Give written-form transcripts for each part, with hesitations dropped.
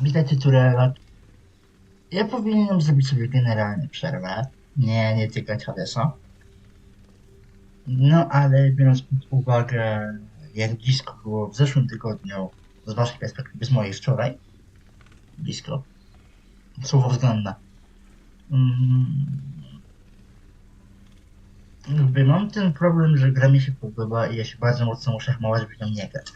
Witajcie, której. Ja powinienem zrobić sobie generalnie przerwę. Nie tykać Acessa. No ale biorąc pod uwagę, jak blisko było w zeszłym tygodniu, z waszej perspektywy, z mojej wczoraj, blisko, słowo względne. Mm, Jakby mam ten problem, że gra mi się podoba i ja się bardzo mocno muszę hamować, żeby ją nie grać.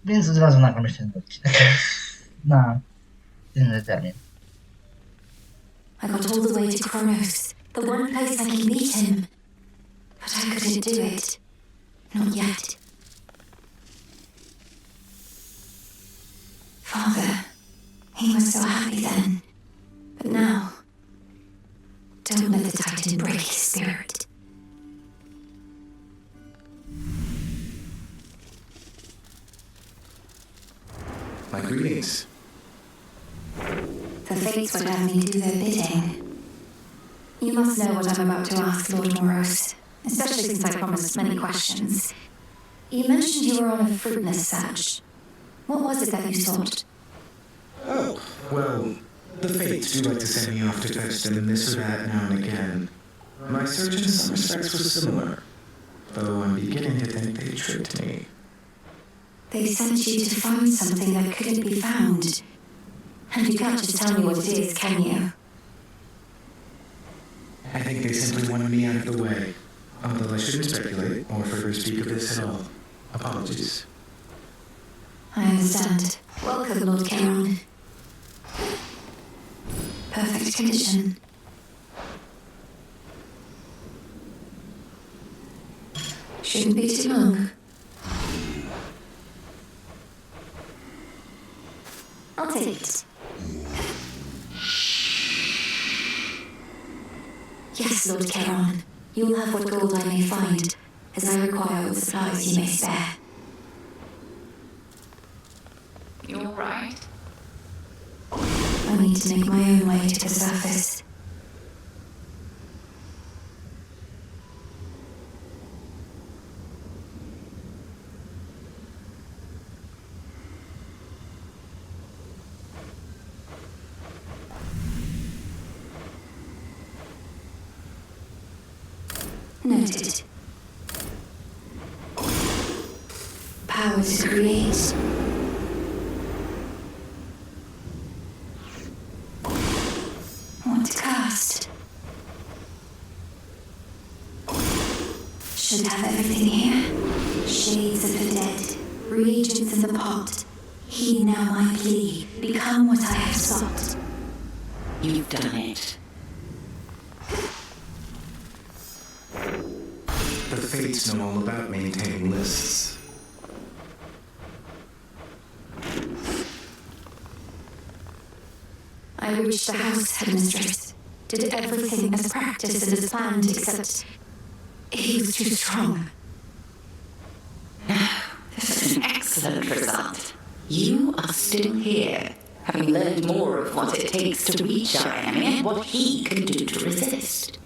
Więc od razu nagram jeszcze ten odcinek. Na inny termin. I got all the way to Kronos, the one place I can meet him. But I couldn't do it. Not yet. Father, he was so happy then. But now, don't let the Titan break his spirit. My greetings. The fates would have me do their bidding. You must know what I'm about to ask, Lord Moros, especially since I promised many questions. You mentioned you were on a fruitless search. What was it that you sought? Oh, well, the fates do like to send me off to fetch them this or that now and again. My search in some respects was similar, though I'm beginning to think they tricked me. They sent you to find something that couldn't be found. And you can't just tell me what it is, can you? I think they simply wanted me out of the way, although I shouldn't speculate or further speak of this at all. Apologies. I understand. Welcome, Lord Charon. Perfect condition. Shouldn't be too long. I'll take it. Yes, Lord Charon. You will have what gold I may find, as I require what supplies you may spare. You all right? I need to make my own way to the surface. Noted. Power to create. What to cast. Should have everything here. Shades of the dead. Reagents in the pot. Heed now my plea. Become what I have sought. You've done it. The fates know all about maintaining lists. I reached the house, headmistress. Did everything as practiced and as planned, except he was too strong. This is an excellent result. You are still here, having learned more of what it takes to reach our enemy and what he can do to resist.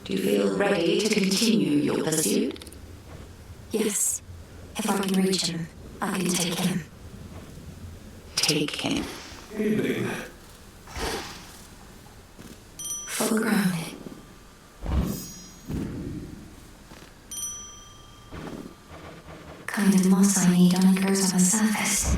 Do you feel ready to continue your pursuit? Yes. If I can reach him, I can take him. Take him. Evening. Full grown. Kind of moss I need only grows on the surface.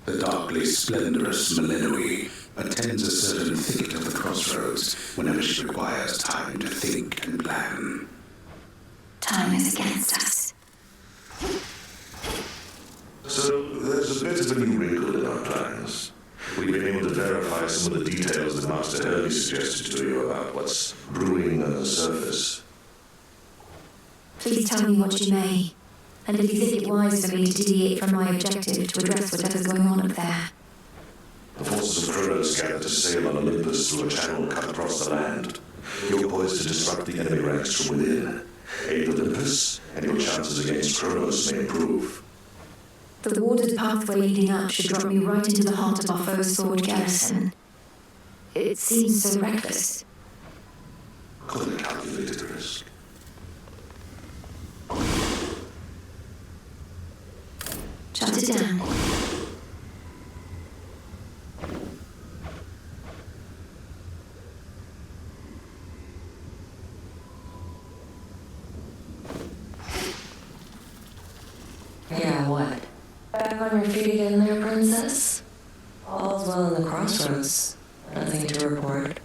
The darkly splendorous Melinoe attends a certain thicket of the crossroads whenever she requires time to think and plan. Time is against us. So there's a bit of a new wrinkle in our plans. We've been able to verify some of the details that Master Hurley suggested to you about what's brewing on the surface. Please tell me what you may, and if you think it wise for me to deviate from my objective to address whatever's going on up there. The forces of Kronos gather to sail on Olympus through a channel cut across the land. You're poised to disrupt the enemy ranks from within. Aid Olympus, and your chances against Kronos may improve. The warded pathway leading up should drop me right into the heart of our foe's sword garrison. It seems so reckless. Call it a calculated risk. Shut it down. Yeah, what? Back on your feet again there, princess? All's well in the crossroads. Nothing to report.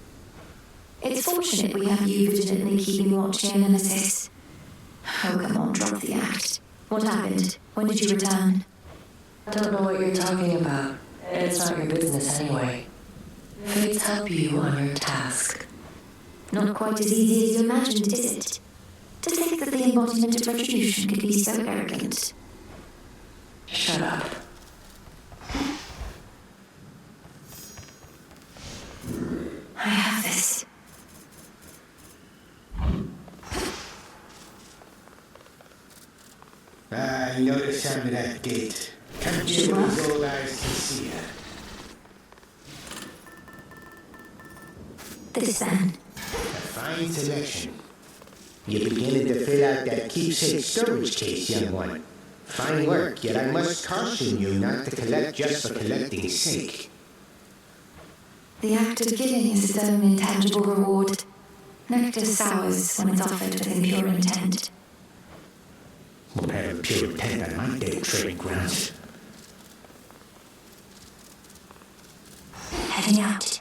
It's fortunate we have you vigilantly keeping watch here, Nemesis. Oh, come on, drop the act. What happened? When did you return? I don't know what you're talking about. It's not your business anyway. Fates help you on your task. Not quite as easy as you imagined, is it? To think that the embodiment of retribution could be so arrogant. Shut up. I have this. I know the sound of that gate. Come sure as old eyes can see her. This then. A fine selection. You're beginning to fill out that keepsake storage case, young one. Fine work, yet I must caution you not to collect just for collecting's sake. The act of giving is its own intangible reward. Nectar sours when it's offered with impure intent. We'll have a pure intent on my dead trading grounds. Heading out.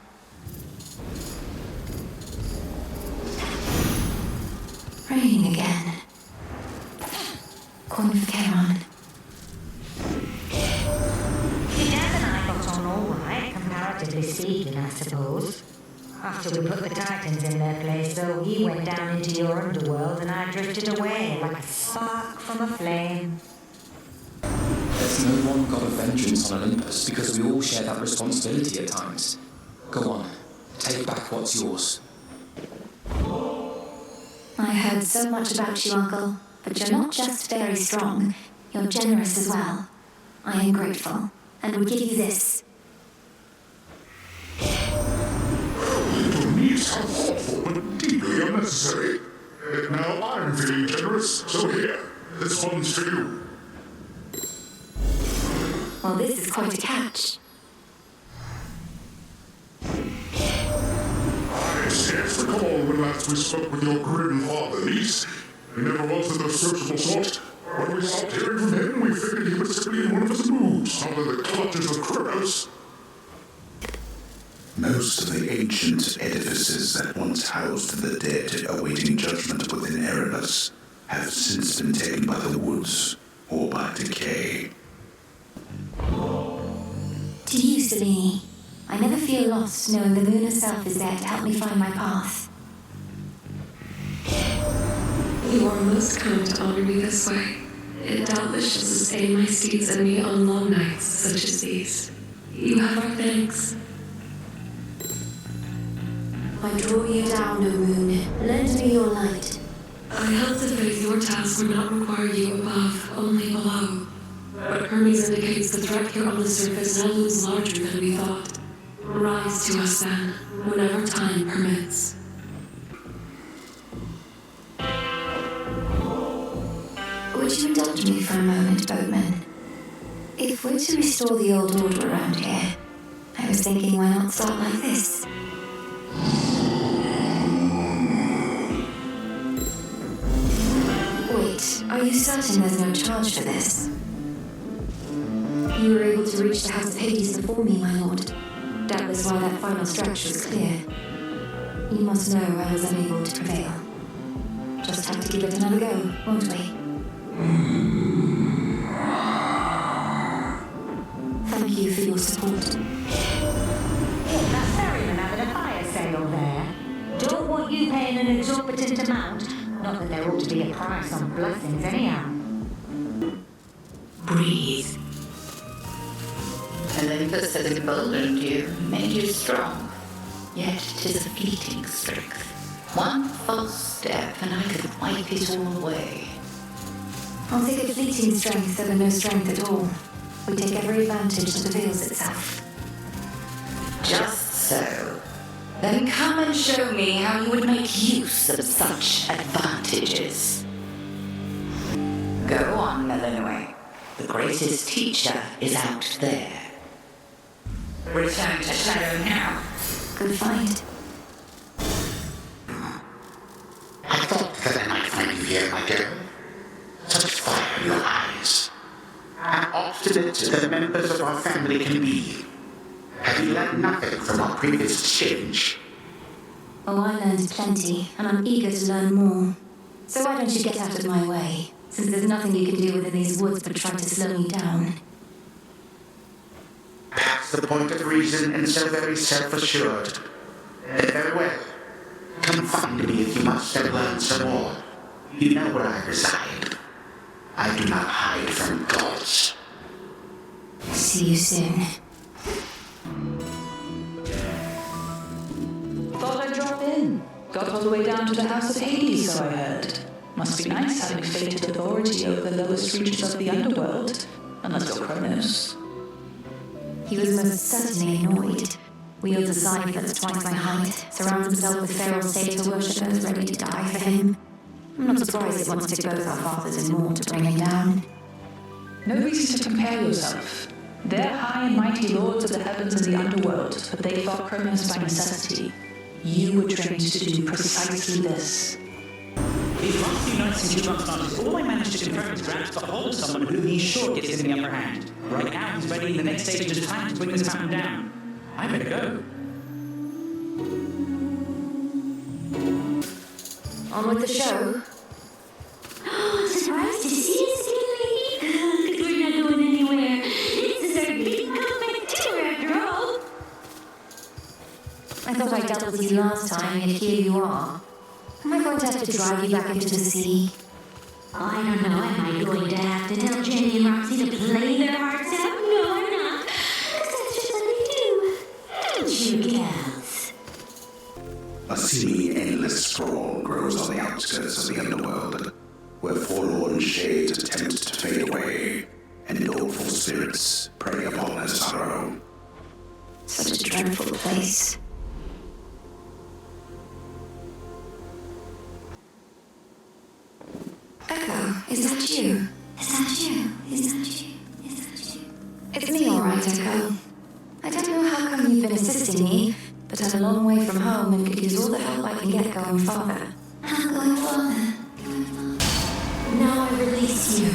Raining again. Coin of Charon. Your dad and I got on all right, comparatively speaking, I suppose. After we put the Titans in their place, though, he went down into your underworld and I drifted away like a spark from a flame. There's no one god of vengeance on Olympus because we all share that responsibility at times. Go on, take back what's yours. I heard so much about you, Uncle, but you're not just very strong, you're generous as well. I am grateful, and would give you this. Little niece, how thoughtful, but deeply unnecessary. Now I'm feeling generous, so here, this one's for you. Well, this is quite a catch. I scarce recall when last we spoke with your grim father, niece. He never was the sociable sort. When we stopped hearing from him, we figured he was simply in one of his moods, not in the clutches of Kronos. Most of the ancient edifices that once housed the dead awaiting judgment within Erebus have since been taken by the woods or by decay. To you, Selene, I never feel lost knowing the moon herself is there to help me find my path. You are most kind to honor me this way. It doubtless shall sustain my steeds and me on long nights such as these. You have our thanks. I draw you down, O moon. Lend me your light. I held to faith your task would not require you above, only below. But Hermes indicates the threat here on the surface now looms larger than we thought. Rise to us then, whenever time permits. Would you indulge me for a moment, boatman? If we're to restore the old order around here, I was thinking why not start like this? Wait, are you certain there's no charge for this? You were able to reach the House of Hades before me, my lord. Doubtless why that final stretch was clear. You must know I was unable to prevail. Just have to give it another go, won't we? Thank you for your support. That ferryman having a fire sale there. Don't want you paying an exorbitant amount. Not that there ought to be a price on blessings anyhow. Breathe. Olympus has emboldened you, made you strong. Yet 'tis a fleeting strength. One false step and I could wipe it all away. I'll take a fleeting strength over no strength at all. We take every advantage that avails itself. Just so. Then come and show me how you would make use of such advantages. Go on, Melinoe. The greatest teacher is out there. Return to shadow now. Good find. I thought that I might find you here, my girl. Such fire in your eyes. How obstinate the members of our family can be. Have you learned nothing from our previous exchange? Oh, I learned plenty, and I'm eager to learn more. So why don't you get out of my way, since there's nothing you can do within these woods but try to slow me down. Past the point of reason and so very self-assured. Very well. Come find me if you must and learn some more. You know where I reside. I do not hide from gods. See you soon. Thought I'd drop in. Got all the way down to the House of Hades, so I heard. Must be nice having fated authority over the lowest reaches of the underworld. Unless you're Kronos. He was most certainly annoyed. Wields a scythe that's twice my height, surrounds himself with feral satyr worshippers ready to die for him. I'm not surprised it once took both our fathers and more to bring him down. No reason to compare yourself. They're high and mighty lords of the heavens and the underworld, but they fought Kronos by necessity. You were trained to do precisely this. These last few nights and 2 months started, all I managed to confront was perhaps to hold someone who he's sure gives him the upper hand. Right now, he's ready in the next stage of his plan to bring this mountain down. I better go. On with the show. Surprised to see us again, lady? Because we're not going anywhere. This is our big comeback tour, after all. I thought I dealt with you last time, and here you are. Am I going to have to drive you back into the sea? Oh, I don't know. Am I going to have to tell Jenny and Roxy to play their hearts out? No, I'm not. Because that's just what they do. Don't you, gals? A seeming endless sprawl grows on the outskirts of the underworld, where forlorn shades attempt to fade away, and doleful spirits prey upon their sorrow. Such a dreadful place. Echo, is that you? Is that you? Is that you? Is that you? It's me, all right, Echo. I don't know how come you've been assisting me, but I'm a long way from home and could use all the help I can get going farther. Going farther. Now I release you.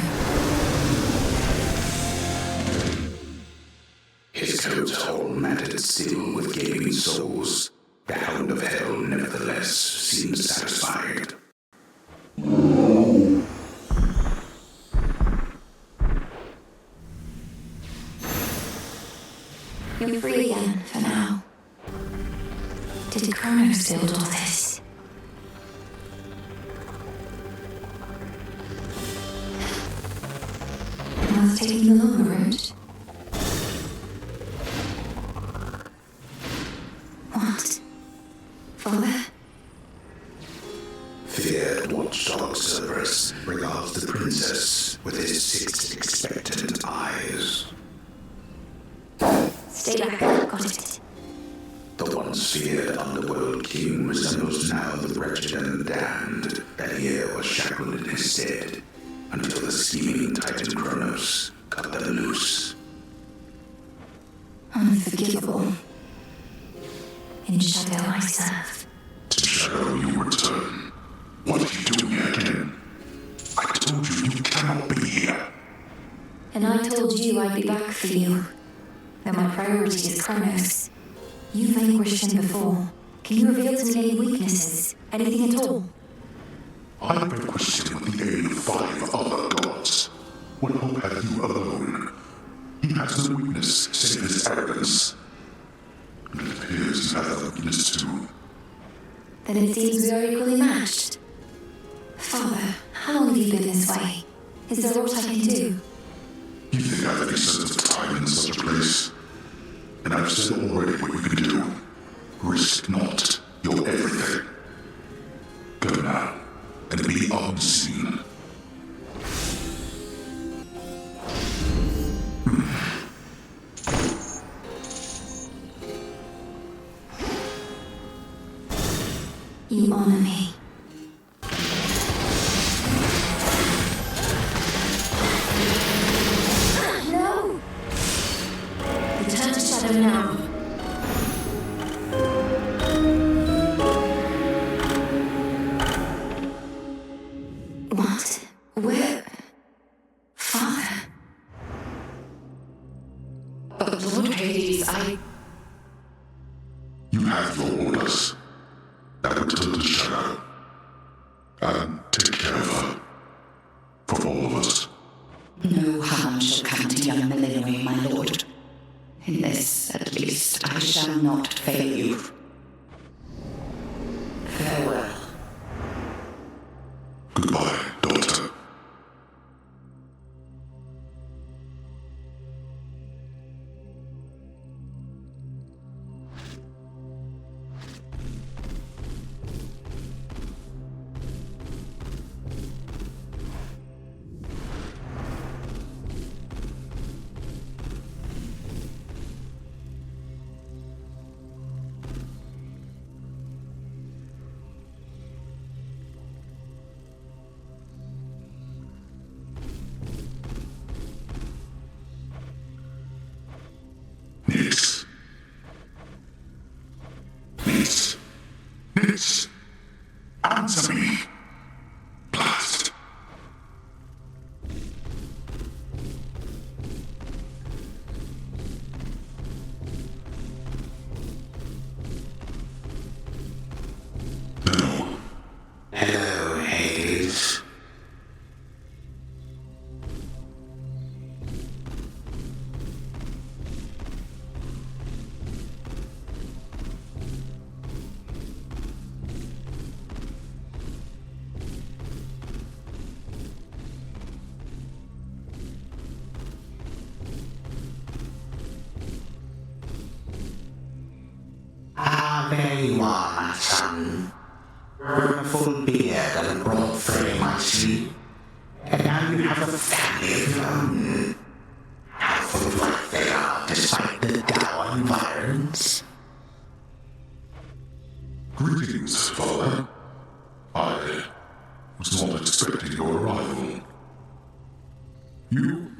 His coat's hole matted still with gaping souls. The hound of hell nevertheless seems satisfied. You're free again, for now. Did Kronos build all this? I was taking the longer route. What? Father? Feared watchdog Cerberus regards the princess with his 6 expectant eyes. Stay back, got it. The once feared underworld king resembles now the wretched and the damned that here was shackled in his stead, until the scheming titan Kronos cut them loose. Unforgivable. In shadow I serve. To shadow you return. What are you doing here again? I told you you cannot be here. And I told you I'd be back for you. Though my priority is Kronos. You vanquished him before. Can you reveal to me any weaknesses? Anything at all? I vanquished him with the aid of 5 other gods. What hope have you alone? He has no weakness save his arrogance. And it appears you have that weakness too. Then it seems we are equally matched. Father, how long have you been this way? Is there aught I can do? You think I have any sense of time in such a place? And I've said already what you can do. Risk not your everything. Go now, and be unseen. You honor me. What? Where? Father? But Lord Hades, You have your orders. Now return to Shadow. And take care of her. For all of us. No harm shall come to young Melinoe, my lord. In this, at least, I shall not fail you. Farewell. Goodbye, daughter. Nix. Answer me. Blast. No. Hello, Hades. There you are, my son. Grown a full beard and a broad frame, I see. And now you have a family of your own. How full of life they are, despite the dour environs. Greetings, Father. I was not expecting your arrival. You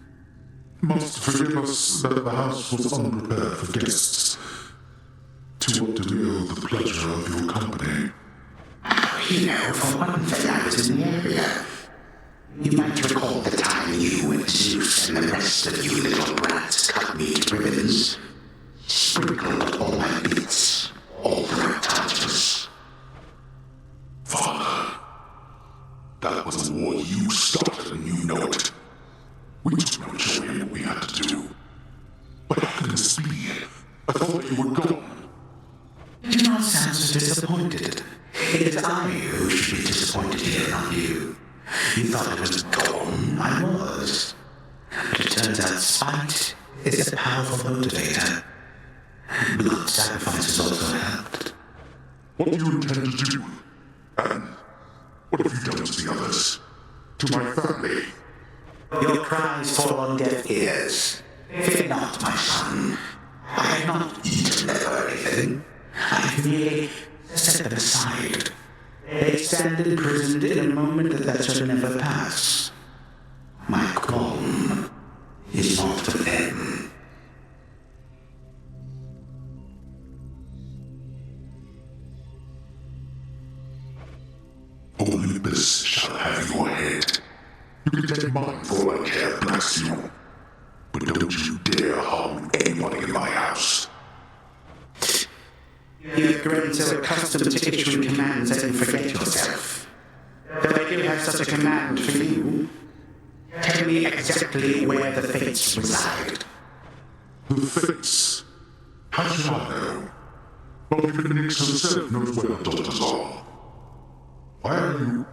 must forgive us that the house was unprepared for guests. To what do we owe the pleasure of your company? You know, for one thing, I was in the area. You might recall the time you and Zeus and the rest of you little brats cut me to ribbons, sprinkled all my bits all throughout Tartarus. Father, that was a war you started and you know it. We took no joy in what we had to do. But how can this be? I thought you were gone. Do not sound so disappointed. It is I who should be disappointed here, not you. You thought I was gone. I was. But it turns out spite is a powerful motivator. Blood sacrifices also helped. What do you intend to do? And what have you done to the others? To my family? Your cries fall on deaf ears. Fear not, my son. I have not eaten them or anything. I have merely set them aside. They stand imprisoned in a moment that shall never pass. My qualm is not for them. Olympus shall have your head. You can take mine for all I care, bless you. But don't you dare harm anybody in my house. You have grown so accustomed to issuing commands that you forget yourself. Though I do have such a command for you. Tell me exactly where the fates reside. The fates? How should I know? Well, even Nix herself knows where her daughters are. Why are you